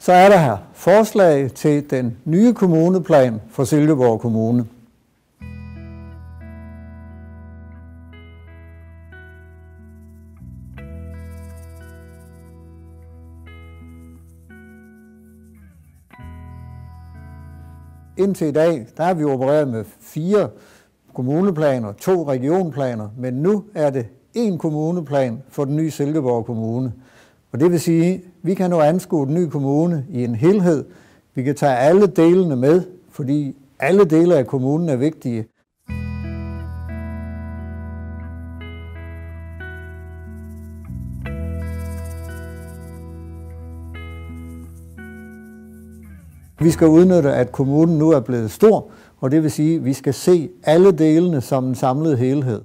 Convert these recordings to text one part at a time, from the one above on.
Så er der her forslag til den nye kommuneplan for Silkeborg Kommune. Indtil i dag, der har vi opereret med 4 kommuneplaner, 2 regionplaner, men nu er det 1 kommuneplan for den nye Silkeborg Kommune. Og det vil sige, at vi kan nu anskue den nye kommune i en helhed. Vi kan tage alle delene med, fordi alle dele af kommunen er vigtige. Vi skal udnytte, at kommunen nu er blevet stor, og det vil sige, at vi skal se alle delene som en samlet helhed.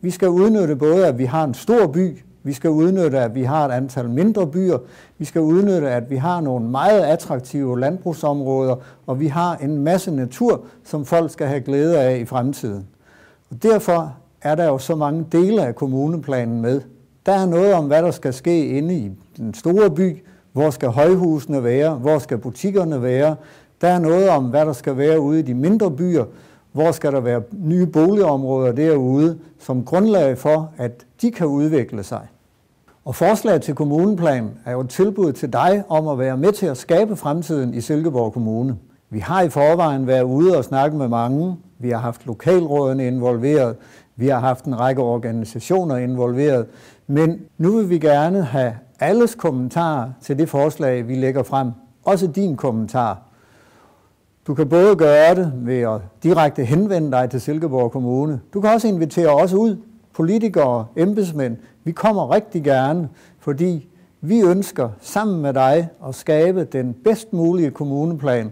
Vi skal udnytte både, at vi har en stor by, vi skal udnytte, at vi har et antal mindre byer, vi skal udnytte, at vi har nogle meget attraktive landbrugsområder, og vi har en masse natur, som folk skal have glæde af i fremtiden. Og derfor er der jo så mange dele af kommuneplanen med. Der er noget om, hvad der skal ske inde i den store by. Hvor skal højhusene være? Hvor skal butikkerne være? Der er noget om, hvad der skal være ude i de mindre byer. Hvor skal der være nye boligområder derude, som grundlag for, at de kan udvikle sig. Og forslaget til kommuneplanen er jo et tilbud til dig om at være med til at skabe fremtiden i Silkeborg Kommune. Vi har i forvejen været ude og snakke med mange. Vi har haft lokalrådene involveret. Vi har haft en række organisationer involveret. Men nu vil vi gerne have alles kommentarer til det forslag, vi lægger frem. Også din kommentar. Du kan både gøre det ved at direkte henvende dig til Silkeborg Kommune. Du kan også invitere os ud, politikere og embedsmænd. Vi kommer rigtig gerne, fordi vi ønsker sammen med dig at skabe den bedst mulige kommuneplan